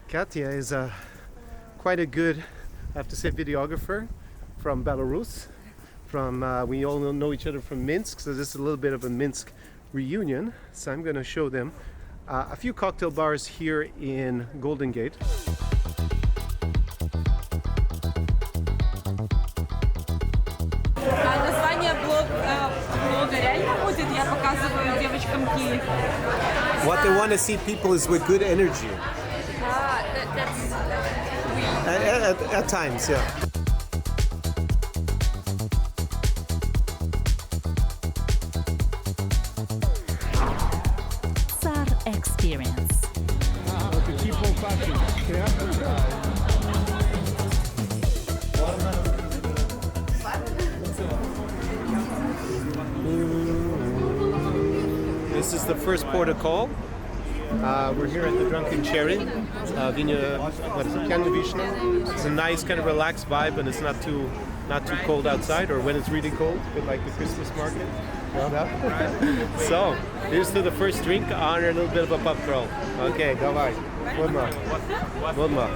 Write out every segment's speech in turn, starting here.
Katya is quite a good, I have to say, videographer from Belarus. We all know each other from Minsk, so this is a little bit of a Minsk reunion. So I'm going to show them a few cocktail bars here in Golden Gate. Название блога реально будет, я показываю девочкам Киев. What they want to see people is with good energy. At times, yeah. Tsar Experience. This is the first port of call. We're here at the Drunken Cherry. It's a nice kind of relaxed vibe, and it's not too cold outside, or when it's really cold, a bit like the Christmas market. So, here's to the first drink on a little bit of a pub crawl. Okay, давай. One more.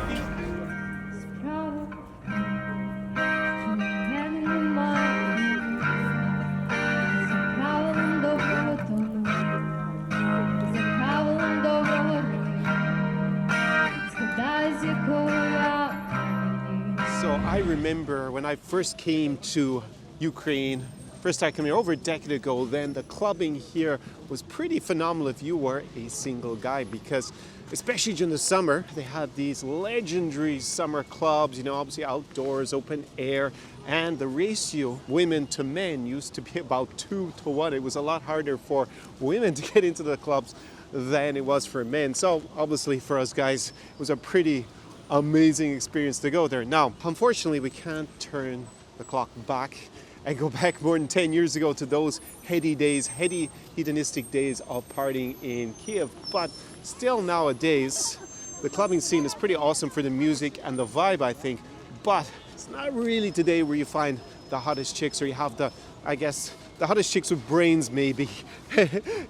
So I remember when I first came to Ukraine, first time coming here over a decade ago, then the clubbing here was pretty phenomenal if you were a single guy, because especially during the summer, they had these legendary summer clubs, obviously outdoors, open air, and the ratio women to men used to be about 2-1. It was a lot harder for women to get into the clubs than it was for men. So obviously for us guys, it was a pretty amazing experience to go there. Now, unfortunately, we can't turn the clock back and go back more than 10 years ago to those heady hedonistic days of partying in Kiev. But still nowadays, the clubbing scene is pretty awesome for the music and the vibe, I think. But it's not really today where you find the hottest chicks, or you have the hottest chicks with brains, maybe.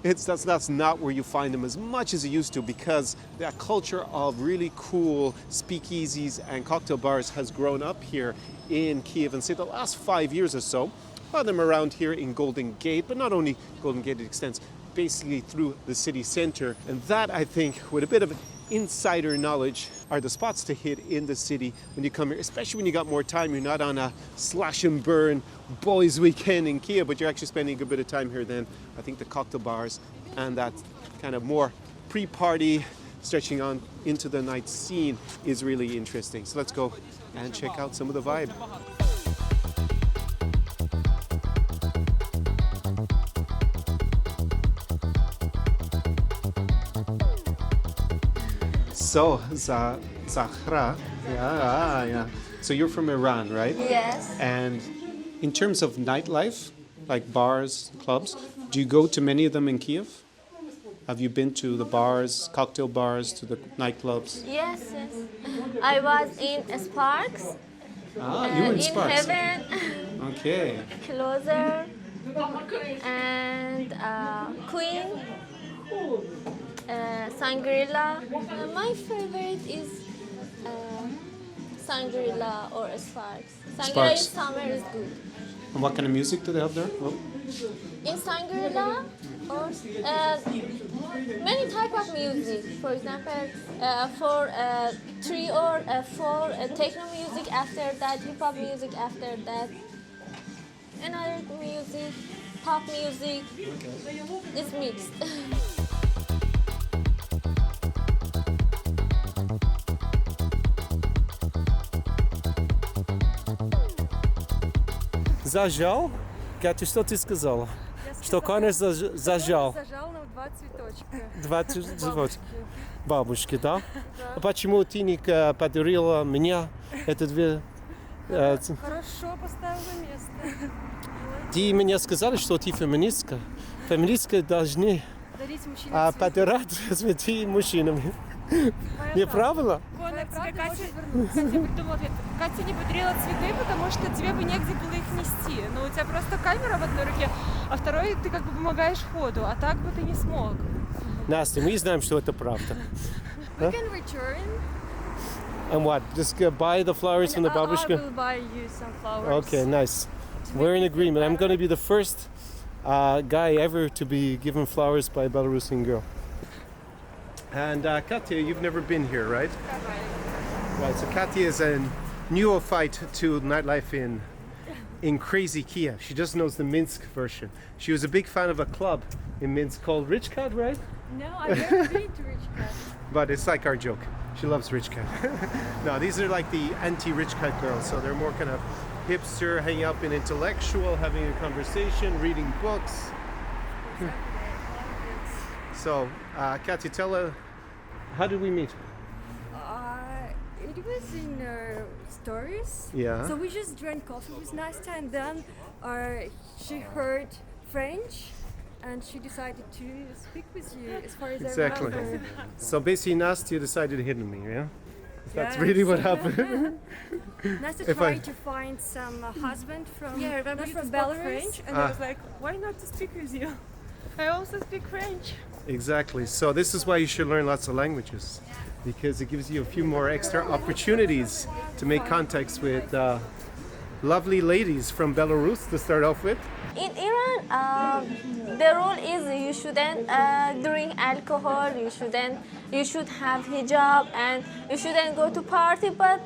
That's not where you find them as much as it used to, because that culture of really cool speakeasies and cocktail bars has grown up here in Kiev. And say the last 5 years or so, a lot of them around here in Golden Gate, but not only Golden Gate, it extends basically through the city center. And that, I think, with a bit of insider knowledge, are the spots to hit in the city when you come here, especially when you got more time. You're not on a slash and burn boys weekend in Kiev, but you're actually spending a good bit of time here. Then I think the cocktail bars and that kind of more pre-party stretching on into the night scene is really interesting. So let's go and check out some of the vibe. So, Zahra, yeah. So you're from Iran, right? Yes. And in terms of nightlife, like bars, clubs, do you go to many of them in Kiev? Have you been to the bars, cocktail bars, to the nightclubs? Yes. I was in Sparks. You were in Sparks. Heaven. Okay. Closer. And Queen. Sangrila. My favorite is Sangrila or Sparks. Sangrila in summer is good. And what kind of music do they have there? Oh. In Sangrila, or many type of music. For example, for 3 or 4 techno music. After that, hip hop music. After that, another music, pop music. Okay. It's mixed. Зажал? Катя, что ты сказала? Что Конор зажал? Зажал нам 2 цветочка. 2 цветочка. Бабушки, да? А почему ты не подарила мне это 2? Хорошо, поставила место. Ты мне сказали, что ты феминистка. Феминистки должны подарить цветы мужчинам. Неправильно? Конор, Катя придумала ответ. Катя не подарила цветы, потому что тебе бы негде было их нести. Но у тебя просто камера в одной руке, а второй ты как бы помогаешь ходу, а так бы ты не смог. Настя, мы знаем, что это правда. We can return And what? Just buy the flowers from the I babushka? will buy you some flowers. Okay, nice. We're in agreement. I'm going to be the first guy ever to be given flowers by a Belarusian girl. And Katya, you've never been here, right? Right, so Katya is a neophyte to nightlife in crazy Kiev. She just knows the Minsk version. She was a big fan of a club in Minsk called Rich Cat, right? No, I've never been to Rich Cat. But it's like our joke. She loves Rich Cat. No, these are like the anti-Rich Cat girls. So they're more kind of hipster, hanging out, being intellectual, having a conversation, reading books. So, Katya, tell her, how did we meet? It was in stories. Yeah. So we just drank coffee with Nastya, and then she heard French, and she decided to speak with you. As far as Exactly. I remember. So basically, Nastya decided to hit on me, yeah? That's Yeah, really what so- happened. Nastya If I- tried to find some husband from Yeah, I remember not you from spoke Belarus. French, and I was like, why not to speak with you? I also speak French. Exactly. So this is why you should learn lots of languages, because it gives you a few more extra opportunities to make contacts with lovely ladies from Belarus to start off with. In Iran, the rule is you shouldn't drink alcohol, you should have hijab, and you shouldn't go to party. But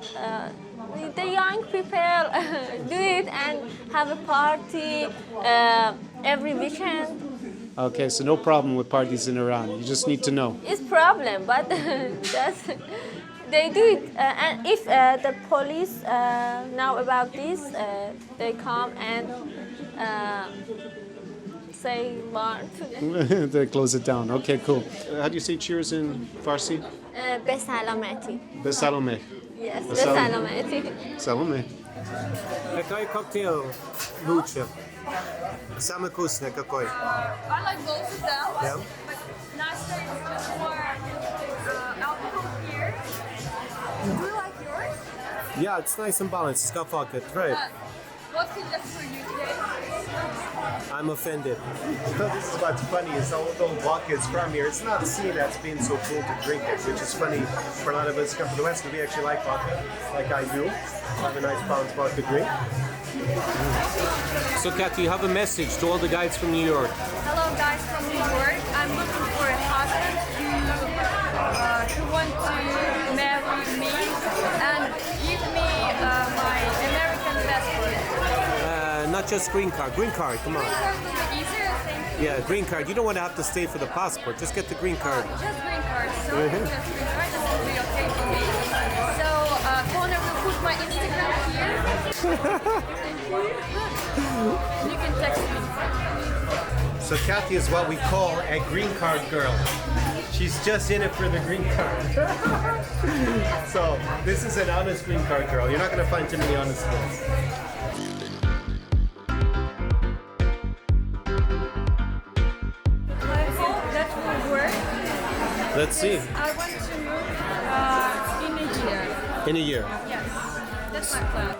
the young people do it and have a party every weekend. Okay, so no problem with parties in Iran. You just need to know. It's problem, but that's, they do it. And if the police know about this, they come and say what? They close it down. Okay, cool. How do you say cheers in Farsi? Be salamati. Besalome. Yes, be Salam. salamati. Salome. Какой коктейль лучше? Самый вкусный какой? I like both of them. Yeah. But Nastya is just more alcohol here. Do you like yours? Yeah, it's nice and balanced. It's got vodka. Try it. What's in left for you today? I'm offended. This is what's funny is although vodka is from here, it's not seen as being so cool to drink it, which is funny for a lot of us who come from the West, because we actually like vodka, like I do. Have a nice balanced vodka drink. So, Kathy, you have a message to all the guys from New York. Hello guys from New York. I'm looking for a husband who want to marry me and give me my American passport. Not just green card. Green card, come on. Green card will be easier, thank you. Yeah, green card. You don't want to have to stay for the passport. Just get the green card. Just green card. So just green card, this will be okay for me. So Connor will put my Instagram here. You can text me. So Kathy is what we call a green card girl. She's just in it for the green card. So this is an honest green card girl. You're not going to find too many honest girls. I hope that will work. Let's see. I want to move in a year. In a year. Yes, that's my plan.